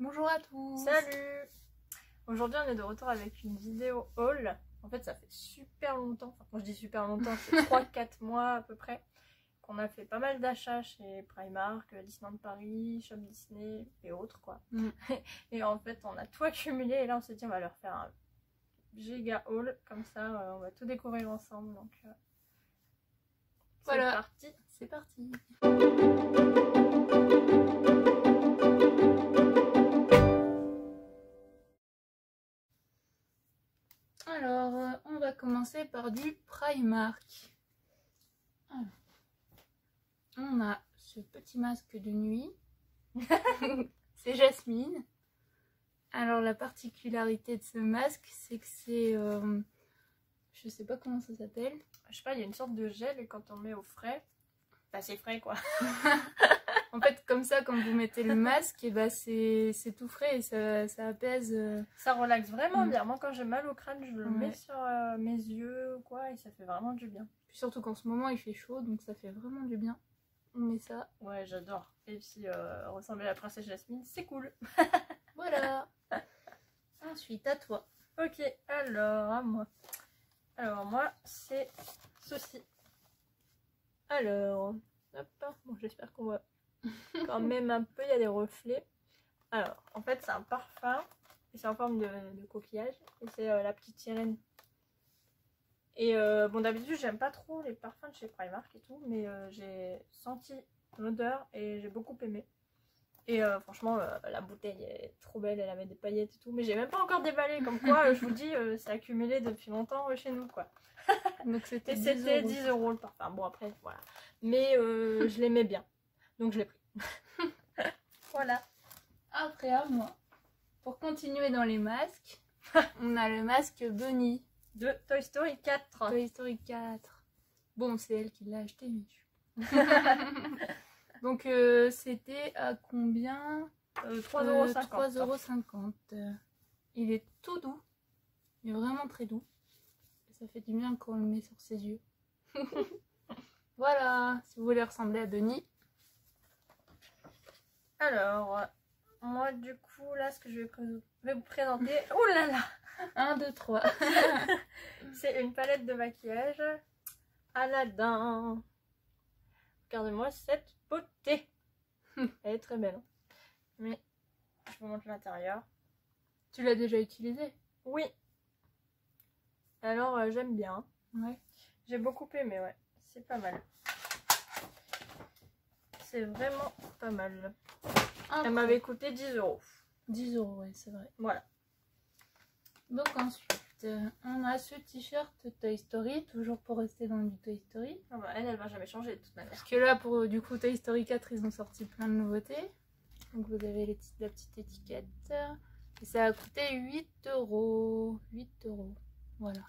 Bonjour à tous. Salut. Aujourd'hui on est de retour avec une vidéo haul. En fait ça fait super longtemps, enfin quand je dis super longtemps c'est 3-4 mois à peu près qu'on a fait pas mal d'achats chez Primark, Disneyland Paris, Shop Disney et autres quoi. Et en fait on a tout accumulé et là on s'est dit on va leur faire un giga haul comme ça on va tout découvrir ensemble donc voilà. C'est parti. Alors, on va commencer par du Primark. Alors, on a ce petit masque de nuit. C'est Jasmine. Alors, la particularité de ce masque, c'est que c'est... je sais pas comment ça s'appelle. Je sais pas, il y a une sorte de gel et quand on met au frais, bah c'est frais quoi. En fait, comme ça, quand vous mettez le masque, et bah, c'est tout frais et ça apaise. Ça relaxe vraiment bien. Moi, quand j'ai mal au crâne, je le mets Ouais. sur mes yeux ou quoi et ça fait vraiment du bien. Puis surtout qu'en ce moment, il fait chaud, donc ça fait vraiment du bien. On met ça. Ouais, j'adore. Et puis, ressembler à la princesse Jasmine, c'est cool. Voilà. Ensuite, à toi. Ok, alors, à moi. Alors, moi, c'est ceci. Alors, hop, bon, j'espère qu'on voit quand même un peu, il y a des reflets. Alors, en fait, c'est un parfum. Et c'est en forme de coquillage. Et c'est la petite sirène. Et bon, d'habitude, j'aime pas trop les parfums de chez Primark et tout. Mais j'ai senti l'odeur et j'ai beaucoup aimé. Et franchement, la bouteille est trop belle. Elle avait des paillettes et tout. Mais j'ai même pas encore déballé. Comme quoi, je vous dis, c'est accumulé depuis longtemps chez nous, quoi. Donc c'était 10 € le parfum. Bon, après, voilà. Mais je l'aimais bien. Donc je l'ai pris. Voilà. Après, à moi. Pour continuer dans les masques, on a le masque Bunny De Toy Story 4. Toy Story 4. Bon, c'est elle qui l'a acheté, mais donc c'était à combien 3,50 €. 3,50 €. Il est tout doux. Il est vraiment très doux. Et ça fait du bien quand on le met sur ses yeux. Voilà, si vous voulez ressembler à Bunny. Alors, moi du coup, là, ce que je vais vous présenter... Oh là là 1, 2, 3. C'est une palette de maquillage Aladdin. Regardez-moi cette beauté. Elle est très belle. Hein. Mais, je vous montre l'intérieur. Tu l'as déjà utilisé? Oui. Alors, j'aime bien. Ouais. J'ai beaucoup aimé, ouais. C'est pas mal. C'est vraiment pas mal. Elle m'avait coûté 10 €. 10 €, ouais, c'est vrai. Voilà. Donc ensuite, on a ce t-shirt Toy Story, toujours pour rester dans du Toy Story. Ah bah, elle va jamais changer de toute manière. Parce que là, pour du coup Toy Story 4, ils ont sorti plein de nouveautés. Donc vous avez la petite étiquette. Et ça a coûté 8 €. 8 €. Voilà.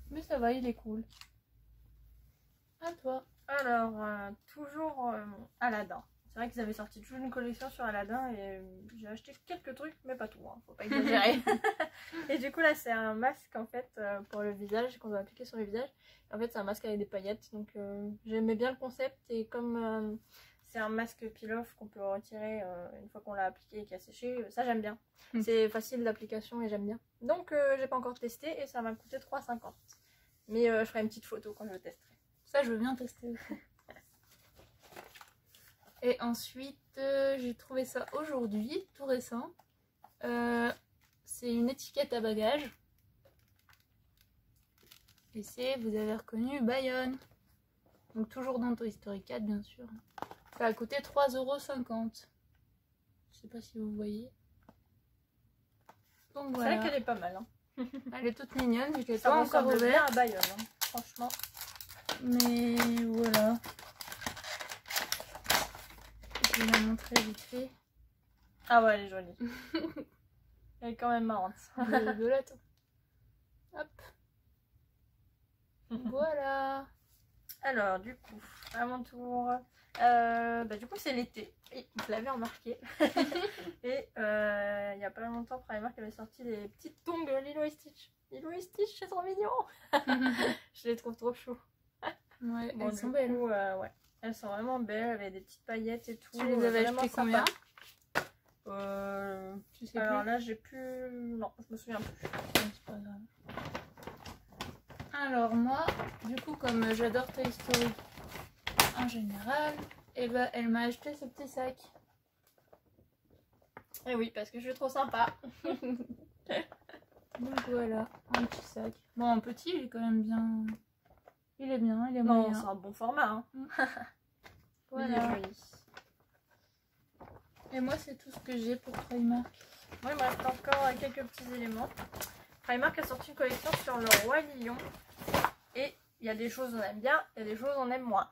Mais ça va, il est cool. À toi. Alors, toujours Aladdin. C'est vrai qu'ils avaient sorti toujours une collection sur Aladdin et j'ai acheté quelques trucs, mais pas tout, hein, faut pas exagérer. Et du coup là c'est un masque en fait pour le visage, qu'on doit appliquer sur le visage. En fait c'est un masque avec des paillettes, donc j'aimais bien le concept et comme c'est un masque peel-off qu'on peut retirer une fois qu'on l'a appliqué et qu'il a séché, ça j'aime bien. C'est facile d'application et j'aime bien. Donc j'ai pas encore testé et ça m'a coûté 3,50 €. Mais je ferai une petite photo quand je le testerai. Ça je veux bien tester aussi. Et ensuite, j'ai trouvé ça aujourd'hui, tout récent. C'est une étiquette à bagages. Et c'est, vous avez reconnu, Bayonne. Donc toujours dans Toy Story 4, bien sûr. Ça a coûté 3,50 €. Je sais pas si vous voyez. Donc voilà. C'est vrai qu'elle est pas mal. Hein. Elle est toute mignonne, vu qu'elle n'est Ça pas encore ressemble bien ouverte. à Bayonne, hein, franchement. Mais voilà. Je vais la montrer vite fait. Ah ouais, elle est jolie. Elle est quand même marrante. Elle est rigolote. Hop. Voilà. Alors, du coup, à mon tour. Du coup, c'est l'été. Et vous l'avez remarqué. Et il y a pas longtemps, Primark avait sorti des petites tongs Lilo et Stitch. Lilo et Stitch, c'est trop mignon. Je les trouve trop chou. Ouais, Bon, elles sont belles. Ouais. Elles sont vraiment belles, avec des petites paillettes et tout. Tu les avais achetées combien? Tu sais Alors plus. là, j'ai plus... Non, je me souviens plus. C'est pas grave. Alors moi, du coup, comme j'adore Toy Story en général, et ben, elle m'a acheté ce petit sac. Et oui, parce que je suis trop sympa. Donc voilà, un petit sac. Bon, en petit, il est quand même bien. Il est bien, il est Non, moyen. c'est un bon format. Hein. Voilà. Il est joli. Et moi, c'est tout ce que j'ai pour Primark. Moi, il me reste encore quelques petits éléments. Primark a sorti une collection sur le Roi Lion. Et il y a des choses on aime bien, il y a des choses on aime moins.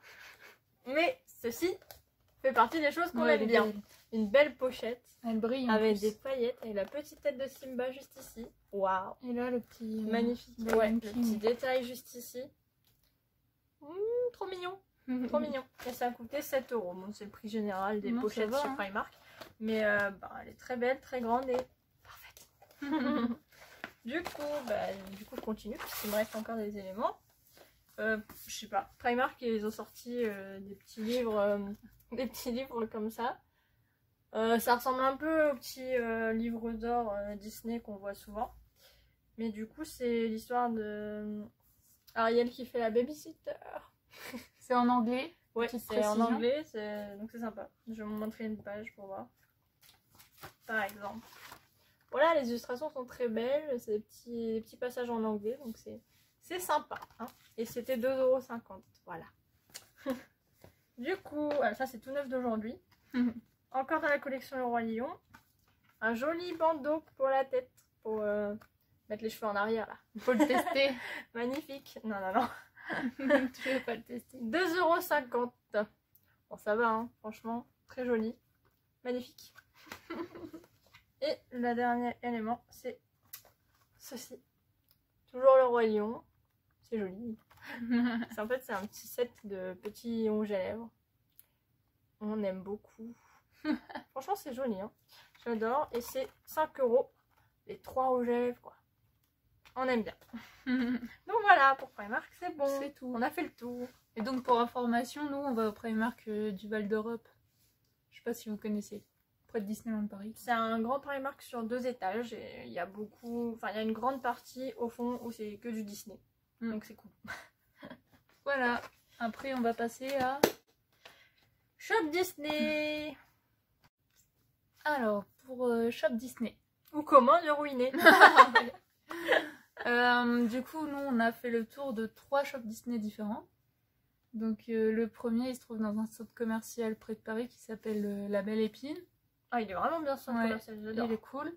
Mais ceci fait partie des choses qu'on Ouais, aime elle est bien. belle. Une belle pochette Elle brille en avec plus. des paillettes et la petite tête de Simba juste ici. Waouh, Et là, le petit. magnifique. Lion Ouais, le King. petit détail juste ici. Trop mignon. Trop mignon. Et ça a coûté 7 €. Bon, c'est le prix général des Non, ça pochettes va, chez hein. Primark. Mais elle est très belle, très grande et parfaite. du coup, je continue puisqu'il me reste encore des éléments. Je sais pas. Primark, ils ont sorti des petits livres comme ça. Ça ressemble un peu aux petits livres d'or Disney qu'on voit souvent. Mais du coup, c'est l'histoire de Ariel qui fait la babysitter. C'est en anglais. Ouais, Petite c'est en précision. anglais, donc c'est sympa. Je vais vous montrer une page pour voir. Par exemple. Voilà, les illustrations sont très belles. C'est des petits passages en anglais, donc c'est sympa. Hein. Et c'était 2,50 €. Voilà. Du coup, ça c'est tout neuf d'aujourd'hui. Encore dans la collection Le Roi Lion. Un joli bandeau pour la tête. Pour mettre les cheveux en arrière là. Faut le tester. Magnifique. Non, non, non. Tu veux pas le tester. 2,50 €. Bon, ça va, hein, franchement, très joli. Magnifique. Et le dernier élément, c'est ceci. Toujours le Roi Lion. C'est joli. En fait, c'est un petit set de petits rouges à lèvres. On aime beaucoup. Franchement, c'est joli. Hein. J'adore. Et c'est 5 € les 3 rouges à lèvres, quoi. On aime bien. Donc voilà, pour Primark, c'est bon. C'est tout. On a fait le tour. Et donc pour information, nous on va au Primark du Val d'Europe. Je sais pas si vous connaissez. Près de Disneyland Paris. C'est un grand Primark sur 2 étages et il y a beaucoup, enfin il y a une grande partie au fond où c'est que du Disney. Donc c'est cool. Voilà. Après on va passer à Shop Disney. alors pour Shop Disney. Ou comment le ruiner. Du coup nous on a fait le tour de 3 shops Disney différents. Donc le premier il se trouve dans un centre commercial près de Paris qui s'appelle La Belle Épine. Ah, il est vraiment bien son commercial, j'adore. Il est cool.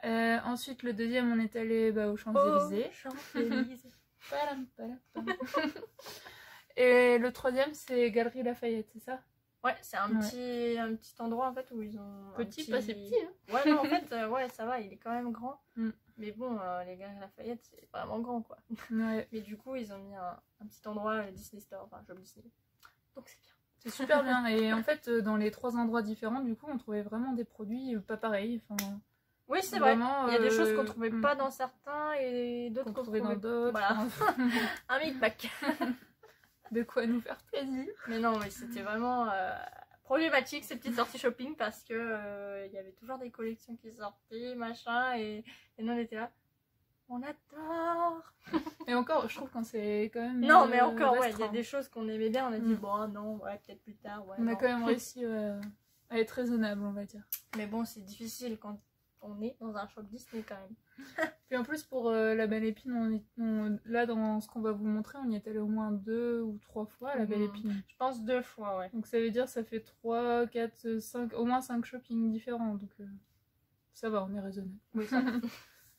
Ensuite le deuxième on est allé aux Champs-Élysées. Champs-Élysées. Et le troisième c'est Galerie Lafayette, c'est ça? Ouais, c'est un petit endroit en fait où ils ont. Petit, pas si petit. Hein. Ouais, non, en fait, ouais, ça va, il est quand même grand. Mm. Mais bon, les Galeries Lafayette, c'est vraiment grand quoi. Ouais. Mais du coup, ils ont mis un petit endroit Disney Store, enfin, Shop Disney. Donc c'est bien. C'est super bien. Et en fait, dans les 3 endroits différents, du coup, on trouvait vraiment des produits pas pareils. Enfin, oui, c'est vrai. vraiment, Il y a des choses qu'on trouvait pas dans certains et d'autres qu'on trouvait dans d'autres. Voilà. Un mix-pack. De quoi nous faire plaisir. Mais non, mais c'était vraiment problématique ces petites sorties shopping parce que il y avait toujours des collections qui sortaient, machin, et nous on était là. On adore. Et encore, je trouve quand c'est quand même. Non, mais encore, ouais, il y a restreint. des choses qu'on aimait bien, on a dit bon, non, ouais, peut-être plus tard. Ouais, On a non. quand même réussi à être raisonnable, on va dire. Mais bon, c'est difficile quand on est dans un shop Disney quand même. Puis en plus, pour La Belle Épine, là, dans ce qu'on va vous montrer, on y est allé au moins 2 ou 3 fois à La Belle Épine. Je pense 2 fois, ouais. Donc ça veut dire ça fait 3, 4, 5, au moins 5 shoppings différents. Donc ça va, on est raisonnable. Oui, ça va.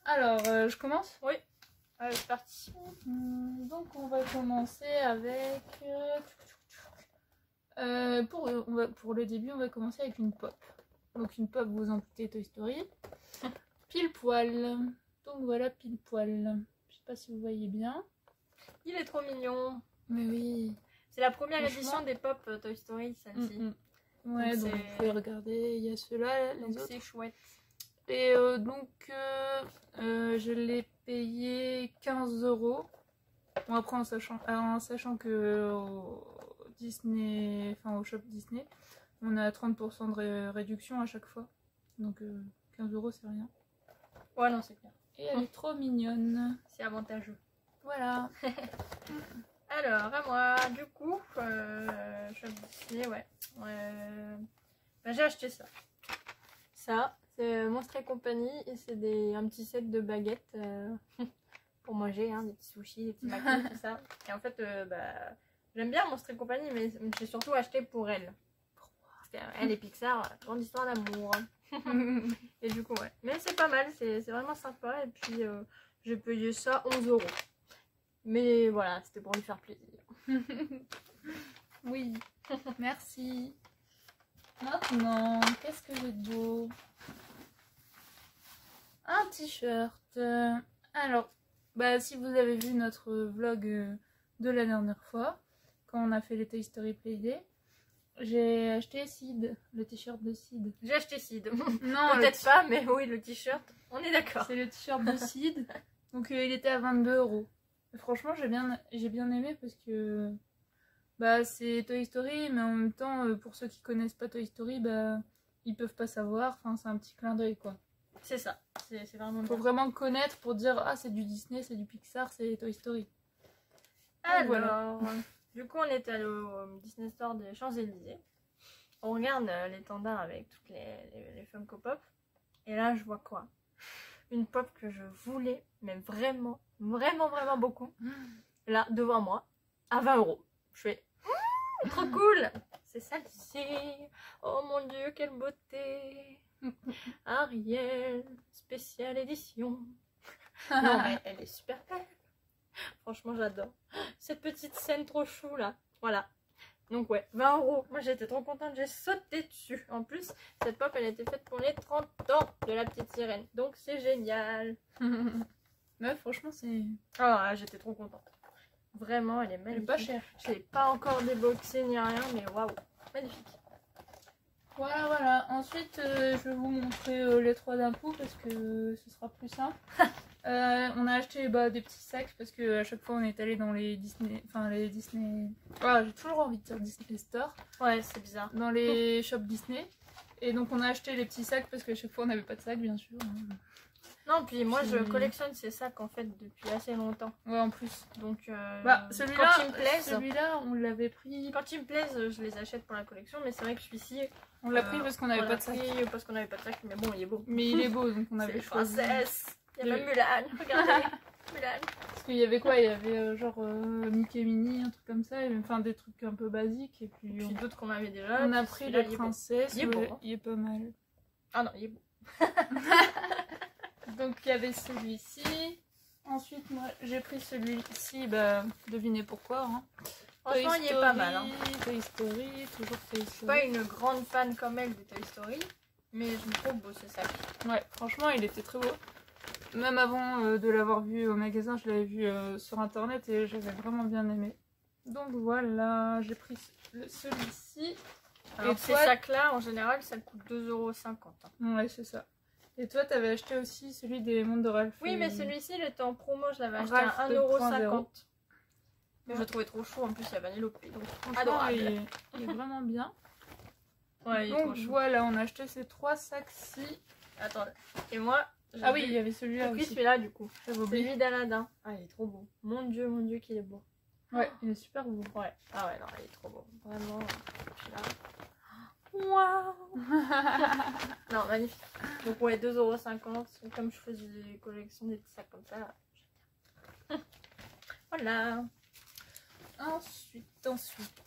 Alors, je commence? Oui. Allez, c'est parti. Donc on va commencer avec... pour le début, on va commencer avec une pop. Donc une pop, vous en doutez, Toy Story. Pile poil. Donc voilà, pile poil. Je sais pas si vous voyez bien. Il est trop mignon. Mais oui. C'est la première Franchement. édition des pop Toy Story, celle-ci. Ouais, donc vous pouvez regarder. Il y a ceux-là, les autres. C'est chouette. Et donc, je l'ai payé 15 €. Bon, après, en sachant que au Disney, enfin au shop Disney, on a 30% de réduction à chaque fois. donc 15 € c'est rien. Ouais, non, c'est clair. Et elle est trop mignonne. C'est avantageux. Voilà. Alors, à moi, du coup, shop Disney, ouais. Bah, j'ai acheté ça. Ça, c'est Monstres et compagnie, et c'est un petit set de baguettes pour manger, hein, des petits sushis, des petits macros, tout ça. Et en fait, bah, j'aime bien Monstres et compagnie, mais j'ai surtout acheté pour elle. Parce qu'elle et Pixar, grande histoire d'amour. Et du coup, ouais. Mais c'est pas mal, c'est vraiment sympa. Et puis, j'ai payé ça 11 €. Mais voilà, c'était pour lui faire plaisir. Oui, merci. Maintenant, qu'est-ce que j'ai de beau? Un t-shirt. Alors, bah, si vous avez vu notre vlog de la dernière fois, quand on a fait les Toy Story Playday, j'ai acheté Sid, le t-shirt de Sid. J'ai acheté Sid. Non, peut-être pas, mais oui, le t-shirt, on est d'accord. C'est le t-shirt de Sid. Donc il était à 22 €. Franchement, j'ai bien aimé parce que bah, c'est Toy Story, mais en même temps, pour ceux qui connaissent pas Toy Story, bah, ils peuvent pas savoir. Enfin, c'est un petit clin d'œil, quoi. C'est ça, c'est vraiment Faut bien. vraiment connaître pour dire ah, c'est du Disney, c'est du Pixar, c'est Toy Story. Alors, voilà. Du coup, on est allé au Disney Store des Champs-Élysées. On regarde l'étendard avec toutes les Funko Pop. Et là, je vois quoi? Une pop que je voulais, mais vraiment, vraiment, vraiment beaucoup. Là, devant moi, à 20 €. Je fais trop cool! C'est celle-ci. Oh mon dieu, quelle beauté! Ariel, spéciale édition. Non, mais elle est super belle. Franchement, j'adore. Cette petite scène trop chou là. Voilà. Donc ouais, 20 €. Moi j'étais trop contente, j'ai sauté dessus. En plus, cette pop elle a été faite pour les 30 ans de la petite sirène. Donc c'est génial. Ouais, franchement, c'est Ah, j'étais trop contente. Vraiment, elle est magnifique. pas cher. Je l'ai pas encore déboxée ni rien, mais waouh, magnifique. Voilà, voilà. Ensuite, je vais vous montrer les 3 d'un coup parce que ce sera plus simple. On a acheté des petits sacs parce que à chaque fois on est allé dans les Disney. Enfin, les Disney. Ah, j'ai toujours envie de dire Disney Store. Ouais, c'est bizarre. Dans les shops Disney. Et donc, on a acheté les petits sacs parce qu'à chaque fois on n'avait pas de sac, bien sûr. Non, puis moi je collectionne ces sacs en fait depuis assez longtemps. Ouais, en plus. Donc, celui-là, quand ils me plaisent, celui-là, on l'avait pris. quand ils me plaisent, je les achète pour la collection. Mais c'est vrai que celui-ci, On l'a pris parce qu'on n'avait pas de sac. Parce qu'on n'avait pas de sac, mais bon, il est beau. Mais il est beau, donc on avait choisi. Princesse. Il y a même Mulan, regardez. Mulan. Parce qu'il y avait quoi? Il y avait Mickey Minnie, un truc comme ça, enfin des trucs un peu basiques. Et puis, D'autres qu'on avait déjà. on a pris les princesses. Il est beau. Hein. Il est pas mal. Ah non, il est beau. Donc il y avait celui-ci. Ensuite, moi j'ai pris celui-ci, bah devinez pourquoi. Hein. Franchement, il est pas mal. Hein. Toy Story, toujours Toy Story. Je suis pas une grande fan comme elle de Toy Story, mais je me trouve beau ce sac. Ouais, franchement, il était très beau. Même avant de l'avoir vu au magasin, je l'avais vu sur internet et j'avais vraiment bien aimé. Donc voilà, j'ai pris celui-ci. Alors, ces sacs-là, en général, ça coûte 2,50 €. Hein. Ouais, c'est ça. Et toi, t'avais acheté aussi celui des mondes de Ralph. Oui, mais celui-ci, il était en promo, je l'avais acheté à 1,50 €. Mais je le trouvais trop chaud, en plus il y a Vanellope, donc adorable. Il est vraiment bien. Ouais, il est trop chaud. Voilà, on a acheté ces 3 sacs-ci. Attends, et moi... Ah oui, il y avait celui-là aussi. J'ai pris celui-là du coup. Celui d'Aladin. Ah, il est trop beau. Mon dieu qu'il est beau. Ouais, il est super beau. Ouais. Ah ouais, non, il est trop beau. Vraiment, celui-là. Waouh. Non, magnifique. Donc ouais, 2,50 €. Comme je faisais des collections des petits sacs comme ça. Voilà. Ensuite,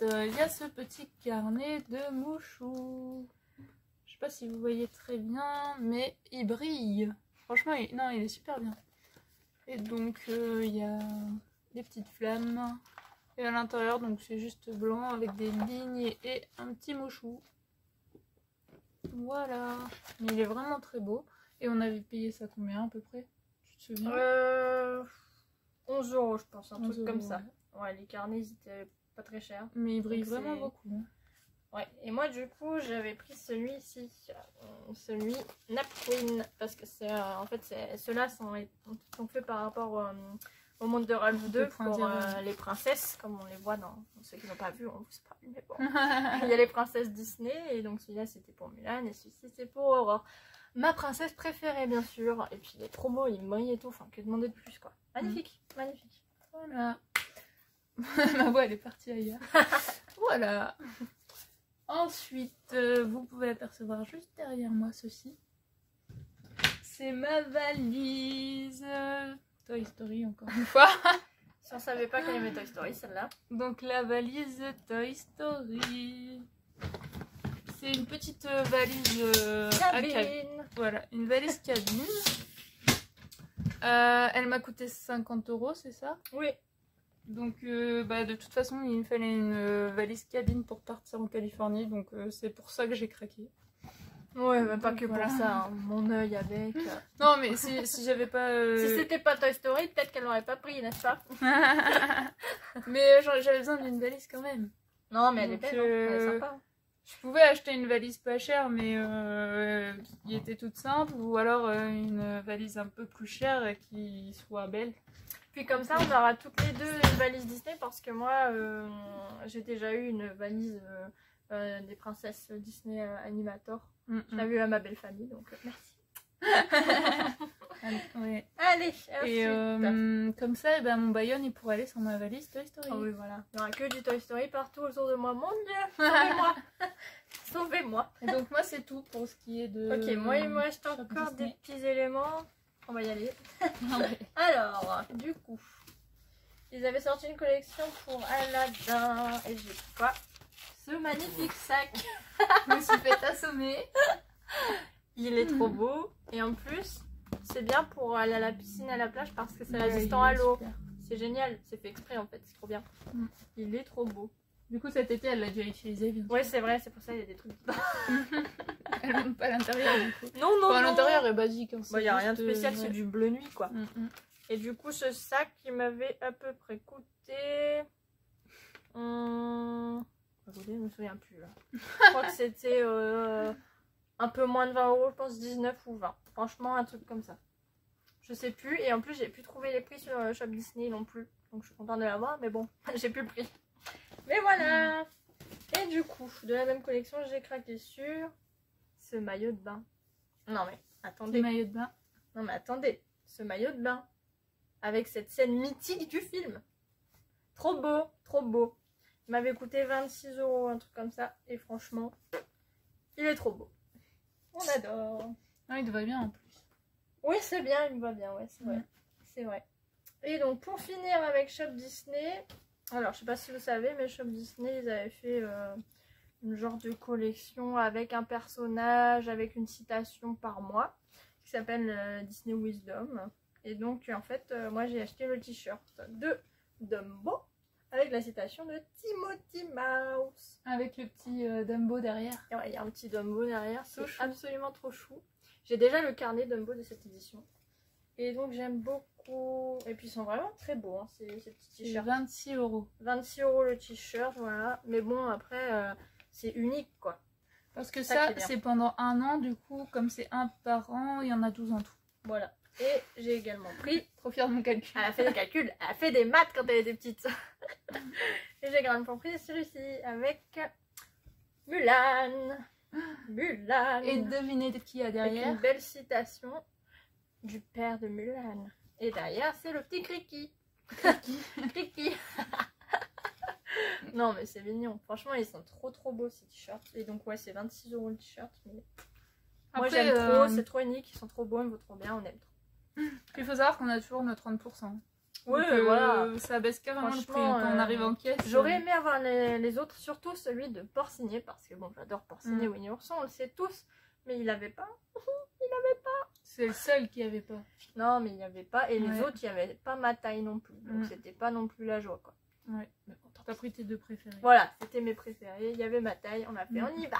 il y a ce petit carnet de mouchou. Je sais pas si vous voyez très bien, mais il brille. Franchement, il est super bien. Et donc, il y a des petites flammes. Et à l'intérieur, donc c'est juste blanc avec des lignes et un petit mouchou. Voilà. Mais il est vraiment très beau. Et on avait payé ça combien à peu près? Tu te souviens? 11 € je pense, un truc 11 comme €, ça. Ouais, les carnets ils étaient pas très chers. Mais il brille vraiment beaucoup. Ouais, et moi du coup j'avais pris celui-ci, celui Napqueen, parce que c'est en fait ceux-là sont faits par rapport au monde de Ralph 2 pour les princesses, comme on les voit dans ceux qui n'ont pas vu, on vous spoil, mais bon. Il y a les princesses Disney, et donc celui-là c'était pour Mulan, et celui-ci c'est pour Aurore. ma princesse préférée bien sûr. Et puis il est trop beau, il brille et tout, enfin que demander de plus quoi. Magnifique, magnifique. Voilà. Ma voix elle est partie ailleurs. Voilà. Ensuite, vous pouvez apercevoir juste derrière moi ceci. C'est ma valise Toy Story encore une fois. Si on savait pas qu'elle aimait Toy Story celle-là. Donc la valise Toy Story. C'est une petite valise à Cabine. Voilà, une valise cabine. Elle m'a coûté 50 €, c'est ça? Oui. Donc de toute façon il me fallait une valise cabine pour partir en Californie, donc c'est pour ça que j'ai craqué. Ouais, mais pas que voilà. pour ça, hein. Mon œil avec. Non mais si j'avais pas... Si c'était pas Toy Story, peut-être qu'elle l'aurait pas pris, n'est-ce pas? Mais j'avais besoin d'une valise quand même. Non, mais elle est Donc, belle, hein. Elle est sympa. Je pouvais acheter une valise pas chère mais qui était toute simple, ou alors une valise un peu plus chère et qui soit belle. Puis comme ça, on aura toutes les deux une valise Disney parce que moi, j'ai déjà eu une valise des princesses Disney Animator. Je l'ai eu à ma belle famille, donc merci. Ouais. Allez, Et ensuite. comme ça, mon Bayonne il pourrait aller sur ma valise Toy Story. Oh oui, voilà. Il n'y aura que du Toy Story partout autour de moi. Mon Dieu, sauvez-moi. Sauvez-moi. Et donc moi c'est tout pour ce qui est de... Ok, moi il me reste Shop encore des Disney. petits éléments. On va y aller. Ouais. Alors, du coup, ils avaient sorti une collection pour Aladdin. Et j'ai quoi? Ce magnifique sac. Je me suis fait assommer. Il est trop beau. Et en plus, c'est bien pour aller à la piscine, à la plage parce que c'est Ouais, résistant il à est l'eau. super. C'est génial. C'est fait exprès en fait. C'est trop bien. Mm. Il est trop beau. Du coup cet été elle l'a déjà utilisé bien sûr. Ouais, c'est vrai. C'est pour ça qu'il y a des trucs. Elle n'aime pas l'intérieur du coup. Non, non, Enfin, non. l'intérieur est basique. Hein, Il n'y a rien de juste, spécial. ouais. C'est du bleu nuit quoi. Et du coup, ce sac, il m'avait à peu près coûté... Attendez, je me souviens plus là. Je crois que c'était un peu moins de 20 €, je pense 19 ou 20. Franchement, un truc comme ça. Je sais plus. Et en plus, j'ai pu trouver les prix sur Shop Disney non plus. Donc je suis contente de l'avoir, mais bon, j'ai plus le prix. Mais voilà. Et du coup, de la même collection, j'ai craqué sur ce maillot de bain. Non mais, attendez. Des maillots de bain. Non mais attendez, ce maillot de bain avec cette scène mythique du film. Trop beau, trop beau. Il m'avait coûté 26 €, un truc comme ça. Et franchement, il est trop beau. On adore. Ah, il te va bien en plus. Oui, c'est bien, il me va bien, ouais, c'est vrai. C'est vrai. Et donc pour finir avec Shop Disney, alors je sais pas si vous savez, mais Shop Disney, ils avaient fait une genre de collection avec un personnage, avec une citation par mois, qui s'appelle Disney Wisdom. Et donc en fait, moi j'ai acheté le t-shirt de Dumbo avec la citation de Timothy Mouse. Avec le petit Dumbo derrière. Et ouais, il y a un petit Dumbo derrière, c'est chou. absolument trop chou. J'ai déjà le carnet Dumbo de cette édition. Et donc j'aime beaucoup. Et puis ils sont vraiment très beaux, hein, ces petits C'est t-shirts. 26 €. 26 € le t-shirt, voilà. Mais bon, après, c'est unique, quoi. Parce que Ça ça, qui est bien. c'est pendant un an, du coup, comme c'est un par an, il y en a 12 en tout. Voilà. Et j'ai également pris... Trop fière de mon calcul. Elle a fait des calculs, elle a fait des maths quand elle était petite. Et j'ai également pris celui-ci avec Mulan. Mulan. Et devinez de qui il y a Avec derrière. une belle citation du père de Mulan. Et derrière, c'est le petit Kriki. Kriki. Non, mais c'est mignon. Franchement, ils sont trop beaux ces t-shirts. Et donc, ouais, c'est 26 € le t-shirt. Mais... moi, Après, j'aime trop. C'est trop unique. Ils sont trop beaux. Ils me vont trop bien. On aime trop. Il faut savoir qu'on a toujours nos 30%. Oui, Donc, voilà. Ça baisse carrément le prix Franchement, quand on arrive en caisse. J'aurais aimé avoir les autres, surtout celui de Porcinet, parce que bon, j'adore Porcinet, Winnie Ourson, on le sait tous, mais il avait pas. C'est le seul qui avait pas. Non, mais il n'y avait pas, et les Ouais. autres, il n'y avait pas ma taille non plus, donc c'était pas non plus la joie, quoi. Ouais. T'as pris tes deux préférés. Voilà, c'était mes préférés, il y avait ma taille, on a fait, on y va.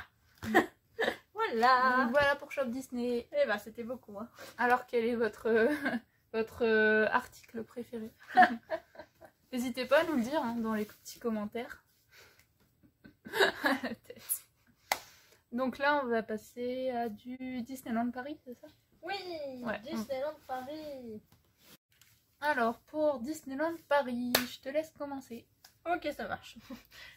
Voilà. Donc voilà pour Shop Disney. Et bah, c'était beaucoup, hein. Alors quel est votre, votre article préféré? N'hésitez pas à nous le dire hein, dans les petits commentaires. La tête. Donc là on va passer à du Disneyland Paris, c'est ça? Oui, Ouais. Disneyland Paris. Alors pour Disneyland Paris, je te laisse commencer. Ok, ça marche.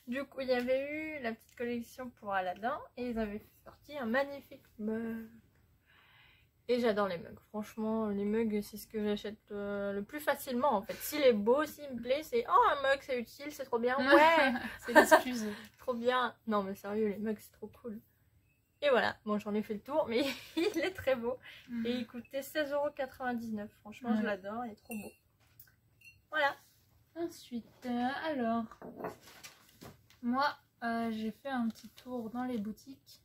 Du coup, il y avait eu la petite collection pour Aladdin et ils avaient sorti un magnifique meuble. Et j'adore les mugs. Franchement, les mugs, c'est ce que j'achète le plus facilement en fait. S'il est beau, s'il me plaît, c'est oh un mug, c'est utile, c'est trop bien. Ouais, c'est l'excuse. Trop bien. Non mais sérieux, les mugs, c'est trop cool. Et voilà, bon j'en ai fait le tour, mais il est très beau. Et il coûtait 16,99 €. Franchement, je l'adore, il est trop beau. Voilà. Ensuite, alors, moi, j'ai fait un petit tour dans les boutiques.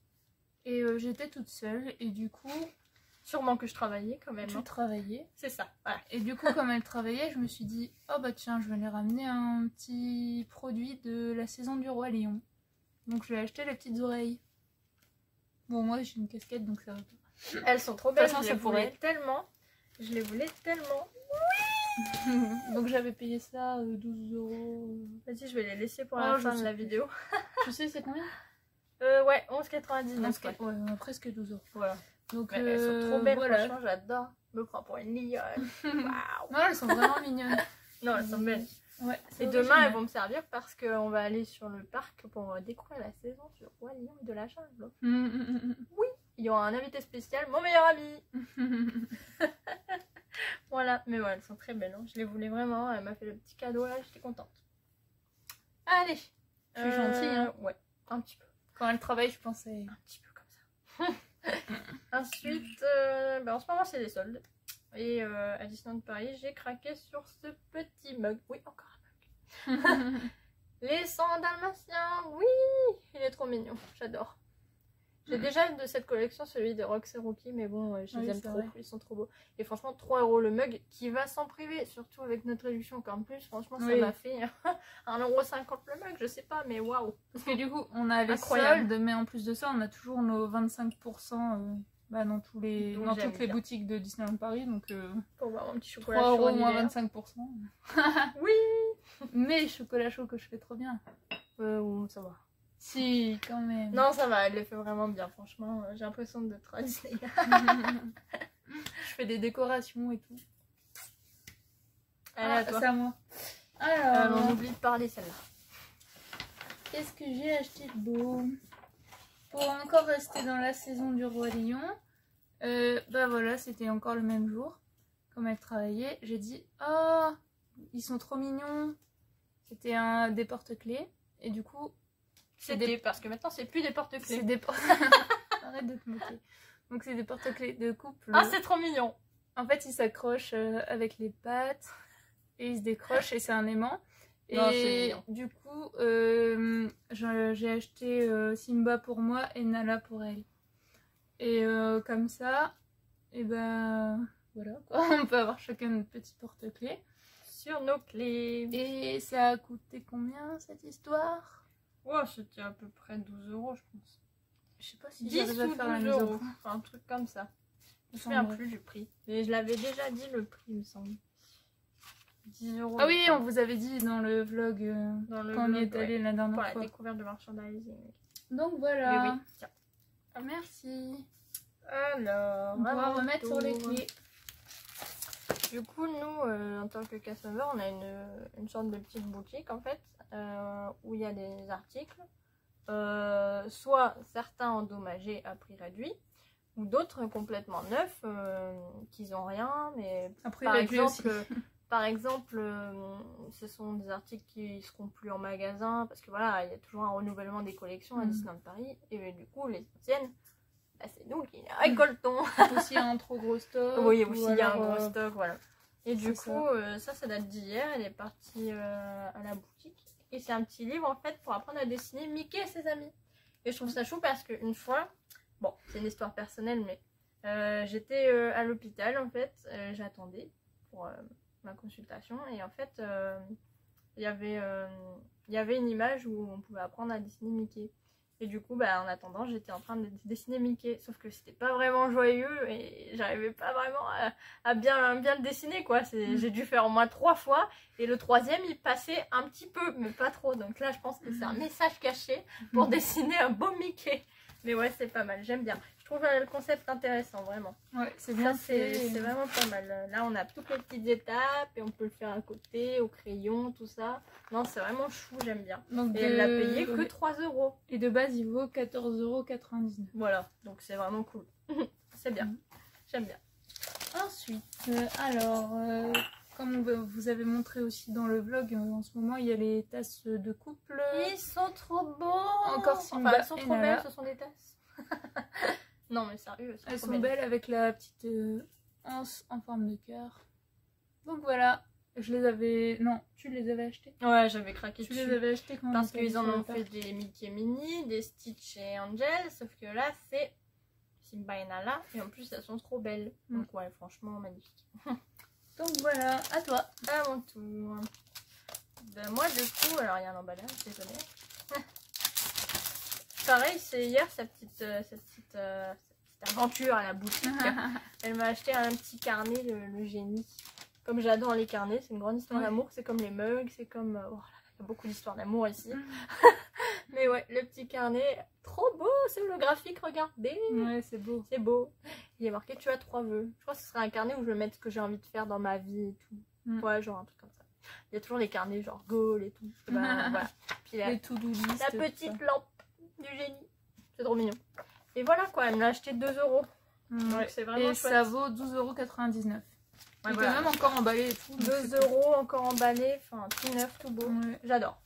Et j'étais toute seule. Et du coup... Sûrement que je travaillais quand même. Tu travaillais. C'est ça, voilà. Et du coup, comme elle travaillait, je me suis dit, oh bah tiens, je vais lui ramener un petit produit de la saison du Roi Lion. Donc je lui ai acheté les petites oreilles. Bon, moi j'ai une casquette, donc ça va pas. Elles sont trop belles, façon, je les voulais tellement. Je les voulais tellement. Oui. Donc j'avais payé ça 12 €. Vas-y, je vais les laisser pour la fin de la vidéo. Tu sais c'est combien? Ouais, 11,99 €. Ouais, presque 12 €. Voilà. Donc elles sont trop belles, voilà. franchement, j'adore. Je me prends pour une lionne. Waouh. Non, elles sont vraiment mignonnes. Non, elles sont belles. Ouais, et demain, elles vont me servir parce qu'on va aller sur le parc pour découvrir la saison du Roi Lion et de la jungle. Oui, il y aura un invité spécial, mon meilleur ami. Voilà, mais ouais, elles sont très belles. Hein. Je les voulais vraiment. Elle m'a fait le petit cadeau là, j'étais contente. Allez. Je suis gentille, hein. Ouais, un petit peu. Quand elle travaille, je pensais... Un petit peu comme ça. Ensuite, en ce moment, c'est les soldes. Et à Disneyland Paris, j'ai craqué sur ce petit mug. Oui, encore un mug. Les 100 dalmatiens, oui, il est trop mignon, j'adore. J'ai déjà de cette collection celui de Rox et Rookie, mais bon, je les aime trop, ils sont trop beaux. Et franchement, 3 € le mug qui va s'en priver, surtout avec notre réduction encore plus. Franchement, ça m'a fait 1,50 € le mug, je sais pas, mais waouh. Parce que du coup, on a les soldes, mais en plus de ça, on a toujours nos 25% dans toutes les boutiques de Disneyland Paris. Donc, pour avoir un petit chocolat 3 € moins 25%. Oui. Mais chocolat chaud que je fais trop bien. Ça va. Si, quand même. Non, ça va, elle les fait vraiment bien, franchement. J'ai l'impression d'être à Disney. Je fais des décorations et tout. Allez, à toi. C'est à moi. Alors, on oublie de parler celle-là. Qu'est-ce que j'ai acheté de beau? Pour encore rester dans la saison du Roi Lion, voilà, c'était encore le même jour. Comme elle travaillait, j'ai dit, oh, ils sont trop mignons. C'était des porte-clés. Et du coup, parce que maintenant c'est plus des porte-clés. Arrête de te moquer. Donc c'est des porte-clés de couple. Ah, c'est trop mignon. En fait, ils s'accrochent avec les pattes et ils se décrochent et c'est un aimant. Non, et du coup, j'ai acheté Simba pour moi et Nala pour elle. Et comme ça, et ben voilà quoi. On peut avoir chacun notre petit porte-clés sur nos clés. Et ça a coûté combien cette histoire? Ouais, c'était à peu près 12 €, je pense. Je sais pas si 10 ou 12 €, un truc comme ça. Je me souviens plus du prix. Mais je l'avais déjà dit le prix, il me semble. 10 €. Ah oui, on vous avait dit dans le vlog quand on y est allé la dernière fois. Pour la découverte de merchandising. Donc voilà. Oui, tiens. Merci. Alors, on va remettre sur les clés. Du coup, nous, en tant que customer, on a une sorte de petite boutique en fait, où il y a des articles, soit certains endommagés à prix réduit, ou d'autres complètement neufs, qui n'ont rien, mais par exemple, ce sont des articles qui seront plus en magasin, parce que voilà, il y a toujours un renouvellement des collections à Disneyland Paris, et du coup, les anciennes, c'est nous qui les récoltons. Aussi un trop gros stock. Oui, aussi il y a un gros stock, voilà. Et du coup, ça date d'hier, elle est partie à la boutique. Et c'est un petit livre en fait pour apprendre à dessiner Mickey et ses amis. Et je trouve ça chou parce qu'une fois, bon, c'est une histoire personnelle, mais j'étais à l'hôpital en fait, j'attendais pour ma consultation. Et en fait, il y avait une image où on pouvait apprendre à dessiner Mickey. Et du coup, en attendant, j'étais en train de dessiner Mickey. Sauf que c'était pas vraiment joyeux et j'arrivais pas vraiment à bien le dessiner, quoi. J'ai dû faire au moins 3 fois. Et le 3e, il passait un petit peu, mais pas trop. Donc là, je pense que c'est un message caché pour dessiner un beau Mickey. Mais ouais, c'est pas mal, j'aime bien. Je trouve le concept intéressant, vraiment. Ouais, c'est bien. C'est vraiment pas mal. Là, on a toutes les petites étapes et on peut le faire à côté, au crayon, tout ça. Non, c'est vraiment chou, j'aime bien. Donc, et elle l'a payé que 3 €. Et de base, il vaut 14,99 €. Voilà, donc c'est vraiment cool. C'est bien. J'aime bien. Ensuite, alors, comme vous avez montré aussi dans le vlog, en ce moment il y a les tasses de couple. Ils sont trop beaux. Encore Simba elles sont et trop Nala. belles, ce sont des tasses. Non mais sérieux, Elles sont belles avec la petite anse en forme de cœur. Donc voilà, je les avais... Non, tu les avais achetées? Ouais, j'avais craqué Tu dessus. les avais achetées quand Parce on était qu'ils en sur le ont parc. fait des Mickey et Minnie, des Stitch et Angel, sauf que là c'est Simba et Nala, et en plus elles sont trop belles. Donc ouais, franchement magnifique. Donc voilà, à toi. À mon tour. Ben, moi du coup, alors il y a un emballage, désolé. Pareil, c'est hier cette petite aventure à la boutique. Elle m'a acheté un petit carnet, le génie. Comme j'adore les carnets, c'est une grande histoire d'amour, c'est comme les mugs, c'est comme... oh là là, il y a beaucoup d'histoires d'amour ici. Mais ouais, le petit carnet, trop beau, c'est holographique, regardez. Ouais, c'est beau. C'est beau. Il est marqué, tu as 3 vœux. Je crois que ce serait un carnet où je vais mettre ce que j'ai envie de faire dans ma vie et tout. Ouais, genre un truc comme ça. Il y a toujours les carnets genre goal et tout. Et ben, voilà. Puis Les to-do list. la petite lampe du génie. C'est trop mignon. Et voilà quoi, elle me l'a acheté 2 €. Donc c'est vraiment et chouette. ça vaut 12,99 €. Ouais, et voilà. même encore emballé et tout. 2 € encore emballé, enfin tout neuf, tout beau. Ouais. J'adore.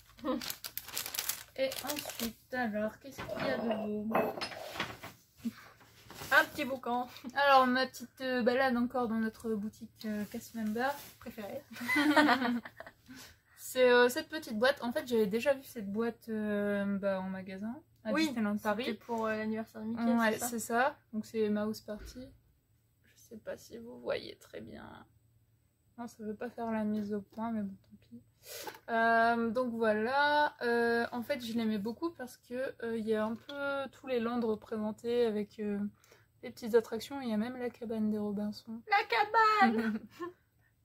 Et ensuite, alors, qu'est-ce qu'il y a de beau? Un petit boucan Alors, ma petite balade encore dans notre boutique Cast Member. préféré. C'est cette petite boîte. En fait, j'avais déjà vu cette boîte en magasin à Disneyland Paris. C'était pour l'anniversaire de Mickey, Ouais, c'est ça? c'est ça. Donc, c'est Mouse Party. Je sais pas si vous voyez très bien. Non, ça veut pas faire la mise au point, mais bon, tant pis. Donc voilà. En fait, je l'aimais beaucoup parce que il y a un peu tous les lands représentés avec des petites attractions. Il y a même la cabane des Robinson. La cabane.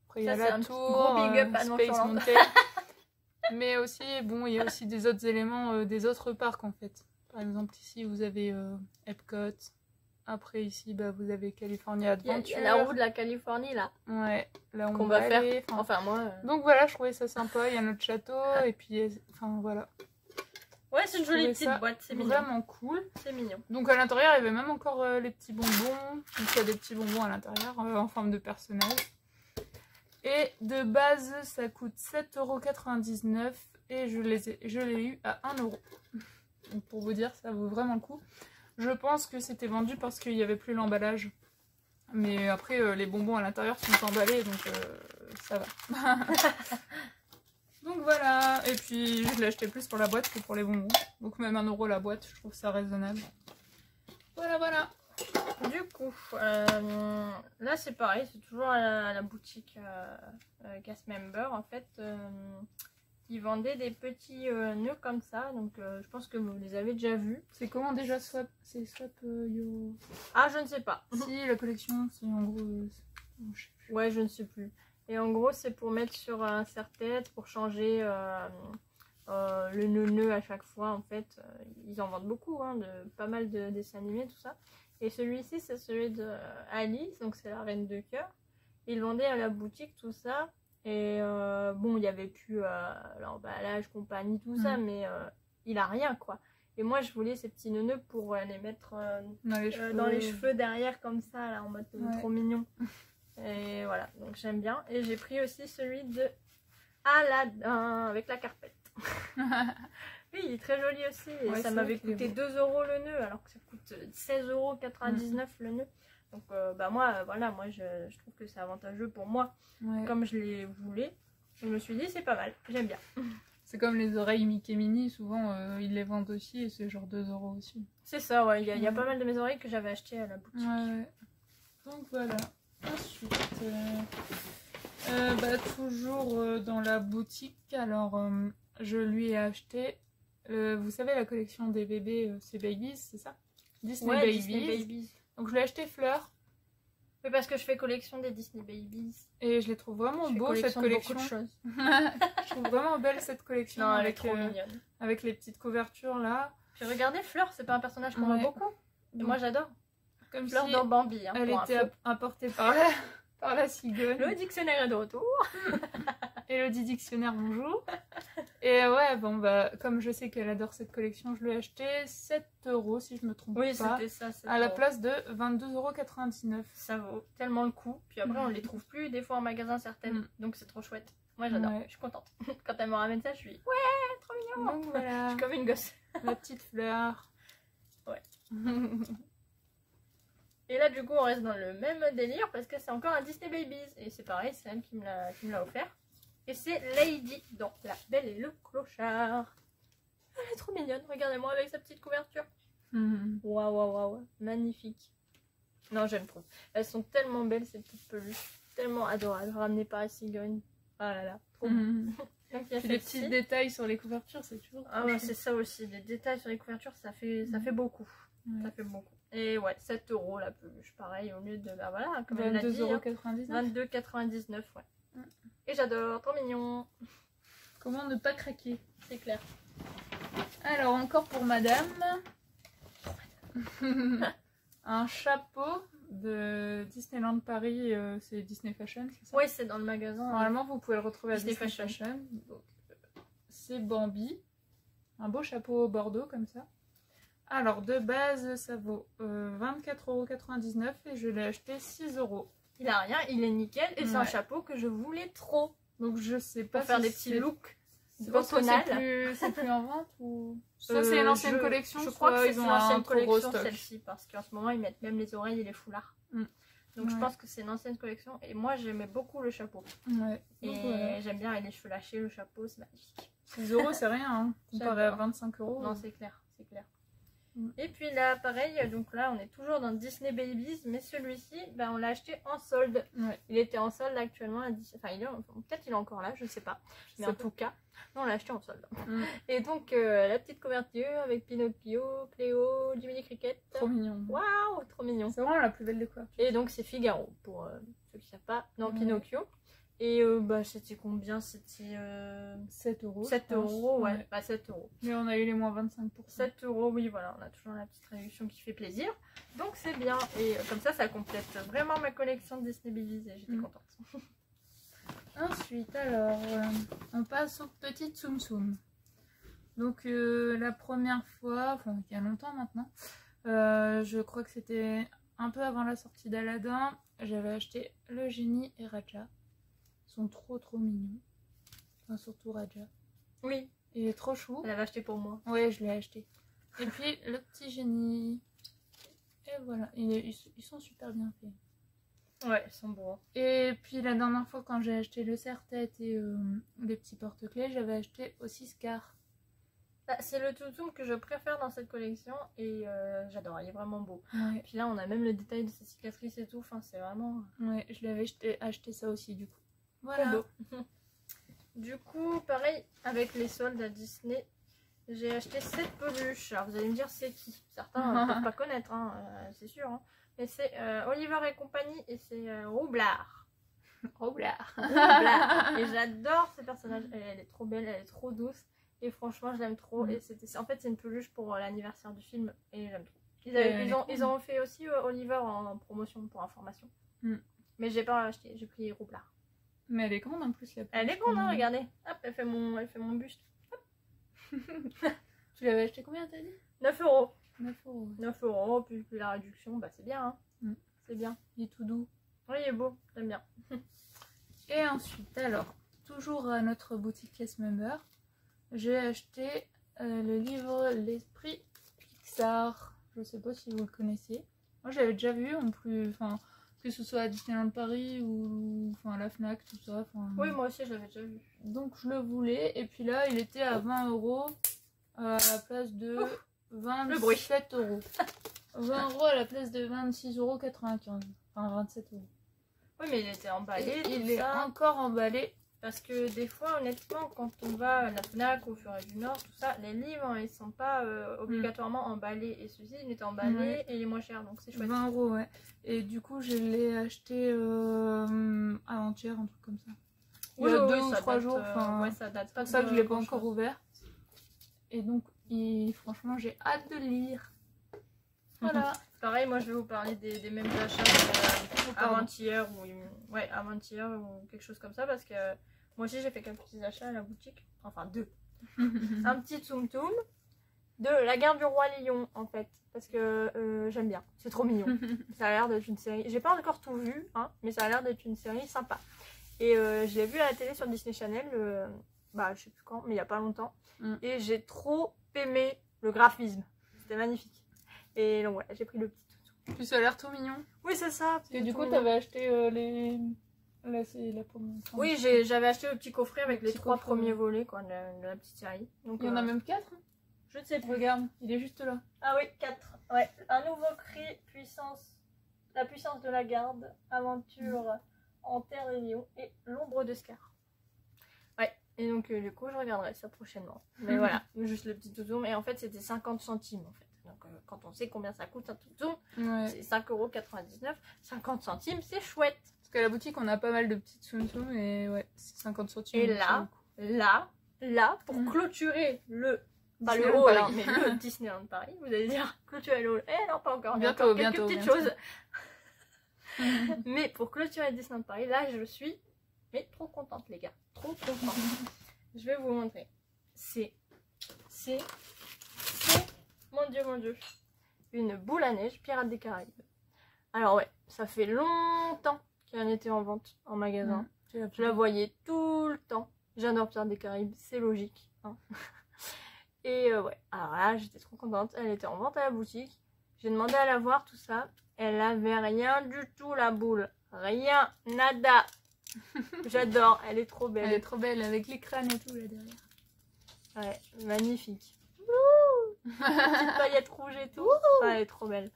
Après, il y a Ça, c'est la un tour, gros big up à Space Nonchalante. Mountain. Mais aussi, bon, il y a aussi des autres éléments des autres parcs en fait. Par exemple, ici, vous avez Epcot. Après, ici, vous avez California Il y Adventure. a la roue de la Californie là. Ouais, là on Qu'on va va faire. aller. Enfin moi. Donc voilà, je trouvais ça sympa. Il y a notre château et puis, enfin voilà. Ouais, c'est une jolie trouvais petite ça boîte, c'est mignon. Vraiment cool. C'est mignon. Donc à l'intérieur, il y avait même encore les petits bonbons. Donc il y a des petits bonbons à l'intérieur en forme de personnage. Et de base, ça coûte 7,99 € et je l'ai eu à 1 €. Donc pour vous dire, ça vaut vraiment le coup. Je pense que c'était vendu parce qu'il n'y avait plus l'emballage. Mais après, les bonbons à l'intérieur sont emballés, donc ça va. Donc voilà. Et puis, je l'ai acheté plus pour la boîte que pour les bonbons. Donc même 1 € la boîte, je trouve ça raisonnable. Voilà, voilà. Du coup, là c'est pareil, c'est toujours à la boutique Cast Member en fait. Ils vendaient des petits nœuds comme ça, donc je pense que vous les avez déjà vus. C'est comment déjà Swap? C'est Swap Your... Ah, je ne sais pas. Si, la collection, c'est en gros... je sais plus. Ouais, je ne sais plus. Et en gros, c'est pour mettre sur un serre-tête, pour changer le nœud à chaque fois. En fait, ils en vendent beaucoup, hein, pas mal de dessins animés, tout ça. Et celui-ci, c'est celui de Alice, donc c'est la reine de cœur. Ils vendaient à la boutique tout ça. Et bon, il n'y avait plus l'emballage, compagnie, tout ça, mais il a rien, quoi. Et moi, je voulais ces petits nœuds pour les mettre dans les cheveux derrière, comme ça, là, en mode trop mignon. Et voilà, donc j'aime bien. Et j'ai pris aussi celui de Aladdin, avec la carpette. Oui, il est très joli aussi. Et ouais, ça m'avait coûté 2 € le nœud, alors que ça coûte 16,99 € le nœud. Donc moi, voilà, moi je trouve que c'est avantageux pour moi. Ouais. Comme je les voulais, je me suis dit c'est pas mal, j'aime bien. C'est comme les oreilles Mickey Minnie, souvent ils les vendent aussi et c'est genre 2 € aussi. C'est ça, ouais, il y a pas mal de mes oreilles que j'avais achetées à la boutique. Ouais. Donc voilà. Ensuite, toujours dans la boutique, alors je lui ai acheté, vous savez la collection des bébés, c'est Babies, c'est ça? Disney Babies. Disney Babies. Donc je l'ai acheté fleur. Oui, parce que je fais collection des Disney Babies. Et je les trouve vraiment beau cette collection. De choses. Je trouve vraiment belle cette collection. Non, elle est trop mignonne. Avec les petites couvertures là. Puis regardez, Fleur, c'est pas un personnage qu'on voit beaucoup. Donc, moi j'adore. Comme Fleur si dans Bambi. Hein, elle était apportée par la cigogne. Le dictionnaire est de retour. Elodie Dictionnaire, bonjour. Et ouais, bon, bah, comme je sais qu'elle adore cette collection, je lui ai acheté 7 € si je me trompe Oui, pas. c'était ça. À la place de 22,99 €. Ça vaut tellement le coup. Puis après, on les trouve plus des fois en magasin certaines. Donc c'est trop chouette. Moi j'adore, Ouais. je suis contente. Quand elle me ramène ça, je suis ouais, trop mignon. Donc voilà, Je suis comme une gosse. la petite fleur. Ouais. Et là, du coup, on reste dans le même délire parce que c'est encore un Disney Babies. Et c'est pareil, c'est elle qui me l'a offert. Et c'est Lady dans La Belle et le Clochard. Elle est trop mignonne, regardez-moi avec sa petite couverture. Waouh, waouh, waouh, magnifique. Non, j'aime trop. Elles sont tellement belles, ces petites peluches. Tellement adorables, ramenées par les cigognes. Ah là là, trop bon. Donc, il y a Puis les petits détails sur les couvertures, c'est toujours. Ah ouais, c'est ça aussi. Les détails sur les couvertures, ça fait beaucoup. Ouais. Ça fait beaucoup. Et ouais, 7 € la peluche, pareil, au lieu de, bah voilà, comme elle l'a dit, 22,99 €. 22,99 €, ouais. Et j'adore, trop mignon. Comment ne pas craquer? C'est clair. Alors, encore pour madame. Un chapeau de Disneyland Paris, c'est Disney Fashion, c'est ça? Oui, c'est dans le magasin. Normalement, vous pouvez le retrouver à Disney Disney Fashion. Donc, c'est Bambi. Un beau chapeau au bordeaux, comme ça. Alors, de base, ça vaut 24,99 € et je l'ai acheté 6 €. Il a rien, il est nickel. Et c'est un Ouais. chapeau que je voulais trop. Donc, je sais pas Pour faire si des petits c'est- looks. Parce que Automnal. c'est plus en vente ou... Soit c'est une ancienne collection, je crois soit que ils c'est ont l'ancienne un trop gros collection stock. celle-ci parce qu'en ce moment ils mettent même les oreilles et les foulards. Donc je Ouais. pense que c'est une ancienne collection et moi j'aimais beaucoup le chapeau. Ouais. Et Donc, voilà. j'aime bien avec les cheveux lâchés, le chapeau, c'est magnifique. 6 €, c'est rien, hein, comparé à J'adore. 25 €. Non, c'est clair, c'est clair. Mm. Et puis là, pareil, donc là on est toujours dans Disney Babies, mais celui-ci, ben, on l'a acheté en solde. Ouais. Il était en solde actuellement à 10... Enfin, peut-être il est encore là, je sais pas. Mais en tout cas, nous on l'a acheté en solde. Mm. Et donc la petite couverture avec Pinocchio, Cléo, Jiminy Cricket. Trop mignon. Waouh, trop mignon. C'est vraiment la plus belle des couvertures. Et donc c'est Figaro pour ceux qui ne savent pas. Non, Ouais. Pinocchio. Et bah c'était combien? C'était 7 €. 7 je pense. €, ouais. Bah 7 €. Mais on a eu les moins 25%. 7 €, oui, voilà, on a toujours la petite réduction qui fait plaisir. Donc c'est bien. Et comme ça complète vraiment ma collection de Disney Babies et j'étais contente. Ensuite, alors, on passe aux petites Tsum Tsum. Donc, la première fois, enfin, il y a longtemps maintenant, je crois que c'était un peu avant la sortie d'Aladin, j'avais acheté le génie et Raja. Ils sont trop mignons. Enfin, surtout Raja. Oui, Il est trop chou. elle avait acheté pour moi. Ouais, je l'ai acheté. Et puis, le petit génie. Et voilà, ils sont super bien faits. Ouais, ils sont beaux. Et puis la dernière fois quand j'ai acheté le serre-tête et les petits porte-clés, j'avais acheté aussi Scar. Bah, c'est le toutoum que je préfère dans cette collection et j'adore, il est vraiment beau. Ouais, Puis là on a même le détail de ses cicatrices et tout, enfin c'est vraiment ouais, je l'avais acheté ça aussi du coup. trop Voilà. beau. Du coup, pareil, avec les soldes à Disney, j'ai acheté cette peluche. Alors vous allez me dire c'est qui? Certains ne peuvent pas connaître, hein, c'est sûr. Hein. Mais c'est Oliver et compagnie et c'est Roublard. Roublard. Roublard. Et j'adore ce personnage, elle est trop belle, elle est trop douce. Et franchement, je l'aime trop. Et en fait, c'est une peluche pour l'anniversaire du film. Et j'aime trop. Ils ont fait aussi Oliver en promotion pour information. Mais j'ai pas acheté, j'ai pris Roublard. Mais elle est grande en plus la peluche. Elle est grande, hein, regardez. Hop, elle fait mon buste. Tu l'avais acheté combien t'as dit? 9 €. 9 €. 9 €, puis la réduction, bah c'est bien. Hein. C'est bien. Il est tout doux. Oui, il est beau, j'aime bien. Et ensuite, alors, toujours à notre boutique Yes Member, j'ai acheté le livre L'Esprit Pixar. Je sais pas si vous le connaissiez. Moi, je l'avais déjà vu, en plus, enfin, que ce soit à Disneyland Paris ou enfin, à la Fnac, tout ça. Oui, moi aussi, je l'avais déjà vu. Donc, je le voulais. Et puis là, il était à 20 € à la place de 27 €. 20 € à la place de 26,95 €. Enfin, 27 €. Oui, mais il était emballé. Il est encore emballé. Parce que des fois, honnêtement, quand on va à la Fnac, au Forêt du Nord, tout ça, les livres, hein, ils sont pas obligatoirement emballés. Et celui-ci, il est emballé et il est moins cher, donc c'est chouette. 20 €, ouais. Et du coup, je l'ai acheté avant-hier, un truc comme ça. Il y a 2 ou 3 jours. Ouais, ça date pas. C'est pour ça que je l'ai pas encore ouvert. Et donc, franchement, j'ai hâte de le lire. Voilà. Pareil, moi, je vais vous parler des mêmes achats avant-hier ou quelque chose comme ça, parce que Moi aussi j'ai fait quelques petits achats à la boutique. Enfin 2. Un petit Tsum Tsum de La Garde du Roi Lion en fait. Parce que j'aime bien. C'est trop mignon. Ça a l'air d'être une série. J'ai pas encore tout vu, hein, mais ça a l'air d'être une série sympa. Et je l'ai vu à la télé sur Disney Channel. Bah je sais plus quand, mais il y a pas longtemps. Et j'ai trop aimé le graphisme. C'était magnifique. Et donc voilà, j'ai pris le petit Tsum Tsum. Puis ça a l'air tout mignon. Oui c'est ça. Parce que du coup t'avais acheté les... Là c'est la pomme. Oui j'avais acheté le petit coffret avec les 3 premiers volets quoi, de la petite série. Donc, il y en a même 4. Je ne sais plus. Regarde, il est juste là. Ah oui, 4. Ouais. Un nouveau cri, puissance. La puissance de la garde, aventure en terre et lion et l'ombre de Scar. Ouais. Et donc du coup je regarderai ça prochainement. Mais voilà, juste le petit toutoum. Et en fait c'était 50 centimes en fait. Donc quand on sait combien ça coûte un toutoum, c'est 5,99 €. 50 centimes, c'est chouette. Parce qu'à la boutique on a pas mal de petites Tsum Tsum et ouais, c'est 50 centimes. Et là, pour clôturer le... Pas le haut, Paris. mais le Disneyland Paris, vous allez dire clôturer le haut. Eh non, pas encore, bientôt, quelques bientôt, petites bientôt. choses. Mais pour clôturer Disneyland Paris, là je suis trop contente les gars, trop contente. Je vais vous montrer. C'est mon dieu, une boule à neige Pirates des Caraïbes. Alors ouais, ça fait longtemps qu'elle était en vente en magasin. Je la voyais tout le temps. J'adore Pirates des Caraïbes, c'est logique. Hein. Et ouais, alors là j'étais trop contente, elle était en vente à la boutique, j'ai demandé à la voir tout ça, elle avait rien du tout la boule, rien, nada. J'adore, elle est trop belle. Elle est trop belle avec les crânes et tout là derrière. Ouais, magnifique. Petite paillette rouge et tout, ouais, elle est trop belle.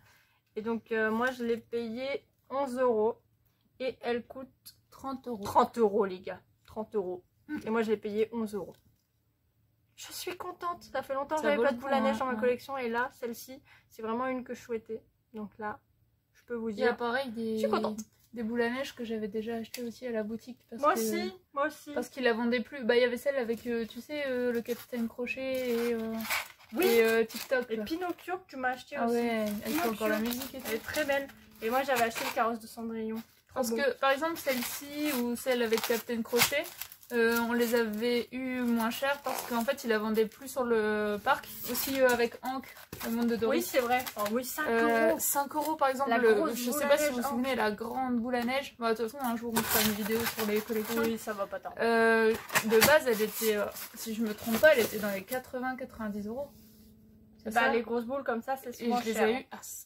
Et donc moi je l'ai payée 11 € et elle coûte 30 €. 30 € les gars, 30 €. Et moi je l'ai payée 11 €. Je suis contente, ça fait longtemps que j'avais pas de boule à neige dans ma collection et là, celle-ci, c'est vraiment une que je souhaitais. Donc là, je peux vous Il y a dire, pareil je suis contente. des boules à neige que j'avais déjà achetées aussi à la boutique. Parce Moi que, aussi, moi aussi. Parce qu'ils la vendaient plus. Bah il y avait celle avec, tu sais, le Capitaine Crochet et, Oui. et TikTok. Et là. Pinocchio que tu m'as acheté Ah aussi. ouais, elle fait encore la musique et Elle tout. est très belle. Et moi j'avais acheté le carrosse de Cendrillon. Parce que par exemple celle-ci ou celle avec Captain Crochet, on les avait eu moins cher parce qu'en fait ils la vendaient plus sur le parc. Aussi avec Hank, le monde de Dory. Oui c'est vrai. Oh, oui 5 €. 5 € par exemple, je sais pas si vous vous souvenez, la grande boule à neige. Bah, de toute façon un jour on fera une vidéo sur les collections. Oui ça va pas tarder. De base elle était, si je me trompe pas, elle était dans les 80-90 €. Bah, les grosses boules comme ça c'est souvent cher.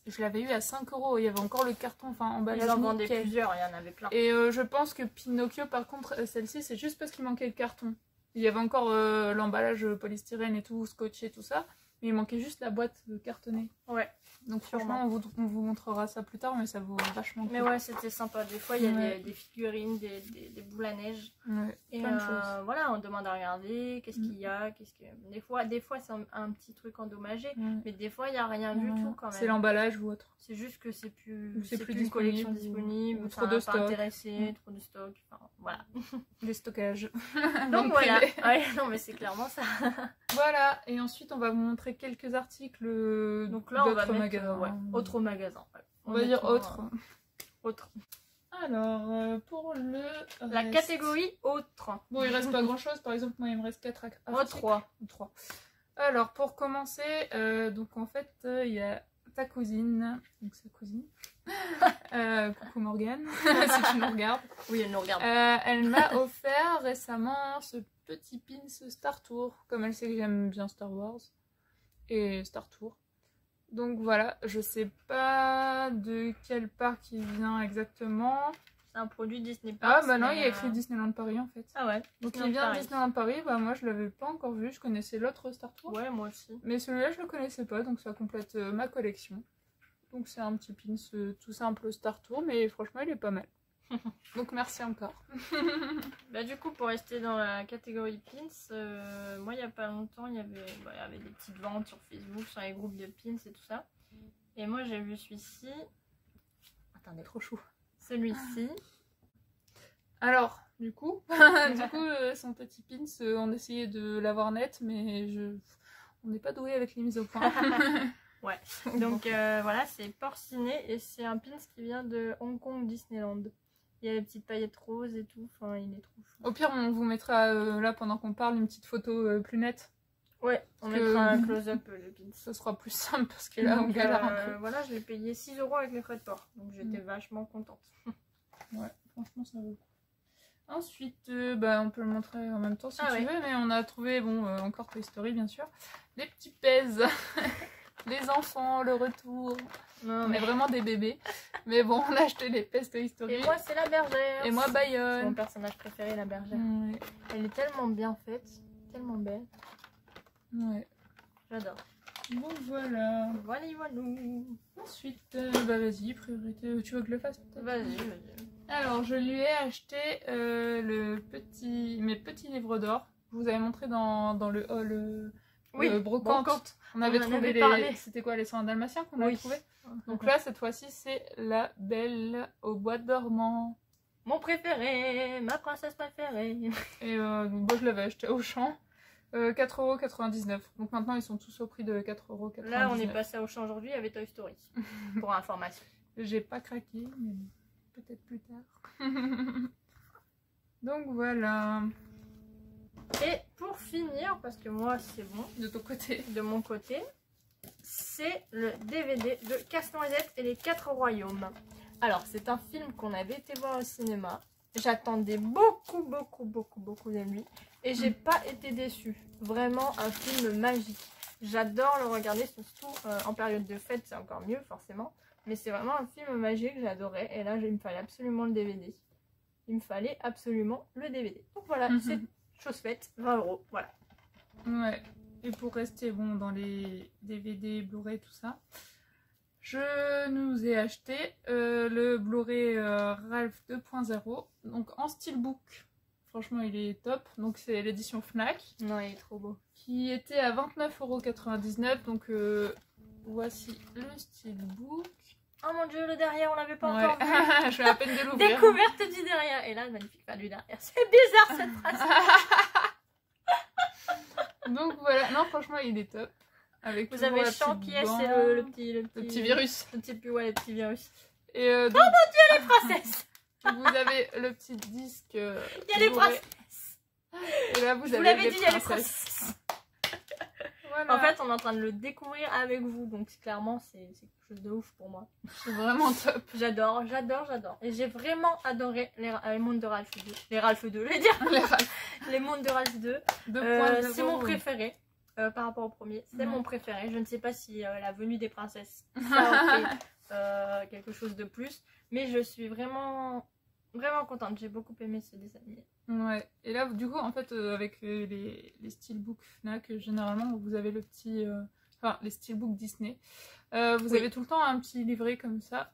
Je l'avais eu à 5 €. Il y avait encore le carton, enfin emballage. Ils en vendaient plusieurs, il y en avait plein. Et je pense que Pinocchio par contre, celle-ci c'est juste parce qu'il manquait le carton. Il y avait encore l'emballage polystyrène et tout, scotché, tout ça. Mais il manquait juste la boîte cartonnée. Ouais. Donc franchement, on vous montrera ça plus tard, mais ça vaut vachement le coup. Mais ouais, c'était sympa. Des fois, il y a des figurines, des boules à neige. Ouais, et plein de choses. voilà, on demande à regarder qu'est-ce qu'il y a. Des fois c'est un petit truc endommagé, mais des fois, il n'y a rien du tout quand même. C'est l'emballage ou autre. C'est juste que c'est plus disponible, collection disponible, ou trop de stock. Intéressé, trop de stock. Enfin, voilà. Les stockages. Donc voilà. Ouais, non, mais c'est clairement ça. Voilà, et ensuite on va vous montrer quelques articles d'autres magasins. Autres magasins. Ouais. On va dire autres. Autres. Alors, pour la catégorie autres. Bon, il reste pas grand chose. Par exemple, moi il me reste 4 articles. Moi 3. Alors, pour commencer, donc en fait, il y a ta cousine. Donc sa cousine. Coucou Morgane, si tu nous regardes. Oui, elle nous regarde. Elle m'a offert récemment ce petit pins Star Tour. Comme elle sait que j'aime bien Star Wars et Star Tour. Donc voilà, je sais pas de quel parc il vient exactement. C'est un produit Disney Parks. Ah bah non, il y a écrit Disneyland Paris en fait. Ah ouais. Donc il vient de Disneyland Paris, bah moi je l'avais pas encore vu, je connaissais l'autre Star Tour. Ouais, moi aussi. Mais celui-là je le connaissais pas, donc ça complète ma collection. Donc c'est un petit pins tout simple Star Tour, mais franchement il est pas mal. Donc merci encore. Bah du coup pour rester dans la catégorie pins, moi il y a pas longtemps il y avait des petites ventes sur Facebook, sur les groupes de pins et tout ça. Et moi j'ai vu celui-ci. Attendez, trop chou. Celui-ci. Alors du coup, son petit pins, on essayait de l'avoir net, mais on n'est pas doué avec les mises au point. Ouais, donc voilà, c'est porciné et c'est un pins qui vient de Hong Kong Disneyland. Il y a les petites paillettes roses et tout. Enfin, il est trop chou. Au pire, on vous mettra là pendant qu'on parle une petite photo plus nette. Ouais, on mettra un close-up le pin. Ça sera plus simple parce que là, on galère un peu. Voilà, je l'ai payé 6 € avec les frais de port. Donc j'étais vachement contente. Ouais, franchement, ça vaut le coup. Ensuite, on peut le montrer en même temps si tu veux, mais on a trouvé, encore Toy Story bien sûr, les petits pèses, les enfants, le retour. Non, on est vraiment des bébés, mais bon, on a acheté les pèses Toy Story. Et moi, c'est la bergère. Et moi, Bayonne. C'est mon personnage préféré, la bergère. Ouais. Elle est tellement bien faite, tellement belle. Ouais. J'adore. Bon, voilà. Voilà. Ensuite, vas-y, priorité. Tu veux que je le fasse peut-être? Vas-y. Alors, je lui ai acheté mes petits livres d'or. Je vous avais montré dans le hall brocante. On avait trouvé c'était quoi, les 100 dalmatiens qu'on avait trouvé. Donc là, cette fois-ci, c'est La Belle au bois dormant. Mon préféré, ma princesse préférée. Et moi, je l'avais acheté au champ. 4,99 €. Donc maintenant, ils sont tous au prix de 4,99 €. Là, on est passé au champ aujourd'hui avec Toy Story. Pour information. J'ai pas craqué, mais peut-être plus tard. Donc voilà. Et pour finir, parce que moi c'est bon. De ton côté. De mon côté, c'est le DVD de Casse-Noisette et les 4 royaumes. Alors, c'est un film qu'on avait été voir au cinéma. J'attendais beaucoup de lui. Et j'ai pas été déçue. Vraiment un film magique. J'adore le regarder, surtout en période de fête, c'est encore mieux forcément. Mais c'est vraiment un film magique, j'adorais. Et là, il me fallait absolument le DVD. Il me fallait absolument le DVD. Donc voilà, c'est chose faite, 20 €, voilà. Ouais, et pour rester dans les DVD, Blu-ray, tout ça, je nous ai acheté le Blu-ray Ralph 2.0, donc en steelbook. Franchement, il est top. Donc c'est l'édition Fnac. Non, il est trop beau. Qui était à 29,99 €. Donc voici le steelbook. Oh mon dieu, le derrière, on l'avait pas encore vu. Je vais à peine de l'ouvrir. Découverte du derrière. Et là, magnifique fin du derrière. C'est bizarre cette phrase. Donc voilà, non franchement il est top. Avec vous avez Champ qui est, c'est le petit virus. Le petit virus. Et donc... Oh mon dieu, les princesses. Vous avez le petit disque. Il y a les princesses. Et là vous l'avez dit, il y a les princesses. Voilà. En fait, on est en train de le découvrir avec vous, donc clairement, c'est quelque chose de ouf pour moi. C'est vraiment top. J'adore. Et j'ai vraiment adoré les mondes de Ralph 2. Les Ralph 2, je vais dire. Les mondes de Ralph 2. C'est mon préféré par rapport au premier. C'est mon préféré. Je ne sais pas si la venue des princesses, ça a fait quelque chose de plus. Mais je suis vraiment contente. J'ai beaucoup aimé ce dessin animé. Ouais, et là du coup en fait avec les steelbooks Fnac, généralement vous avez le petit, enfin les steelbooks Disney, vous avez tout le temps un petit livret comme ça,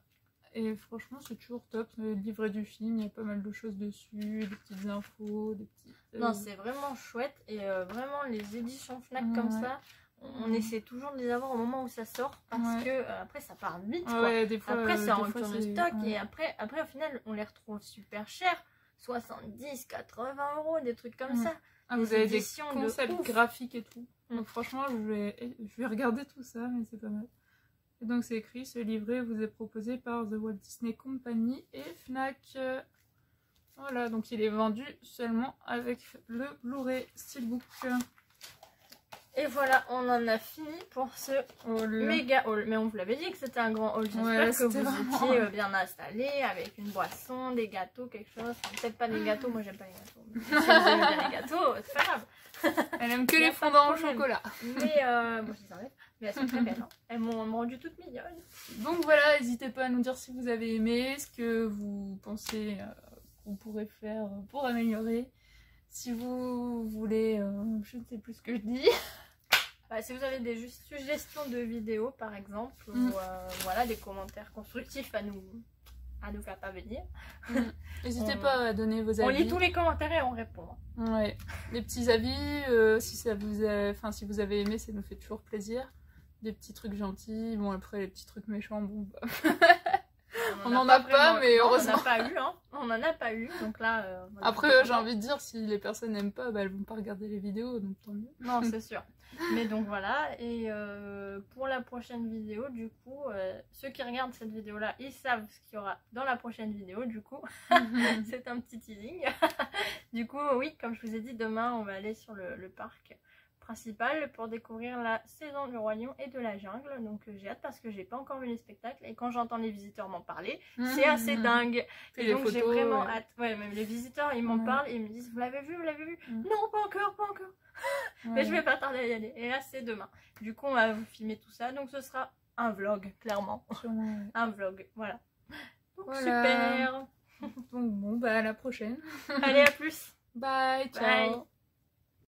et franchement c'est toujours top, le livret du film, il y a pas mal de choses dessus, des petites infos, des petits... Non, c'est vraiment chouette, et vraiment les éditions Fnac comme ça, on essaie toujours de les avoir au moment où ça sort, parce que après ça part vite quoi. Ouais, des fois, après c'est en rupture de stock, et après au final on les retrouve super chers. 70, 80 €, des trucs comme ça. Ah, vous avez des concepts graphiques et tout. Donc franchement, je vais regarder tout ça, mais c'est pas mal. Et donc c'est écrit, ce livret vous est proposé par The Walt Disney Company et Fnac. Voilà, donc il est vendu seulement avec le Blu-ray Steelbook. Et voilà, on en a fini pour ce méga haul. Mais on vous l'avait dit que c'était un grand haul. J'espère que vous étiez bien installés avec une boisson, des gâteaux, quelque chose. Peut-être pas des gâteaux, moi j'aime pas les gâteaux. Mais si vous aimez bien les gâteaux, c'est pas grave. Elle aime que les fondants au chocolat. Mais bon, je les enlève. Mais elles sont très belles. Hein. Elles m'ont rendu toute mignonne. Donc voilà, n'hésitez pas à nous dire si vous avez aimé, ce que vous pensez qu'on pourrait faire pour améliorer. Si vous voulez, je ne sais plus ce que je dis. Si vous avez des suggestions de vidéos par exemple, ou voilà, des commentaires constructifs à nous faire parvenir. N'hésitez pas à donner vos avis. On lit tous les commentaires et on répond. Ouais, les petits avis, si vous avez aimé, ça nous fait toujours plaisir. Des petits trucs gentils, bon après les petits trucs méchants, bon bah... On n'en a pas, mais heureusement. On n'en a pas eu, hein. On n'en a pas eu, donc là... Après, j'ai envie de dire, si les personnes n'aiment pas, bah, elles vont pas regarder les vidéos, donc tant mieux. Non, c'est sûr. Mais donc voilà, et pour la prochaine vidéo, du coup, ceux qui regardent cette vidéo-là, ils savent ce qu'il y aura dans la prochaine vidéo, du coup. C'est un petit teasing. Du coup, oui, comme je vous ai dit, demain, on va aller sur le parc principal pour découvrir la saison du Roi Lion et de la jungle. Donc j'ai hâte parce que j'ai pas encore vu les spectacles et quand j'entends les visiteurs m'en parler, c'est assez dingue. Et donc j'ai vraiment hâte. Ouais, même les visiteurs, ils m'en parlent et ils me disent, vous l'avez vu, vous l'avez vu? Non, pas encore, pas encore. Mais je vais pas tarder à y aller. Et là, c'est demain. Du coup, on va vous filmer tout ça. Donc ce sera un vlog, clairement. Un vlog, voilà. Donc super. Donc bon, bah à la prochaine. Allez, à plus. Bye, ciao. Bye.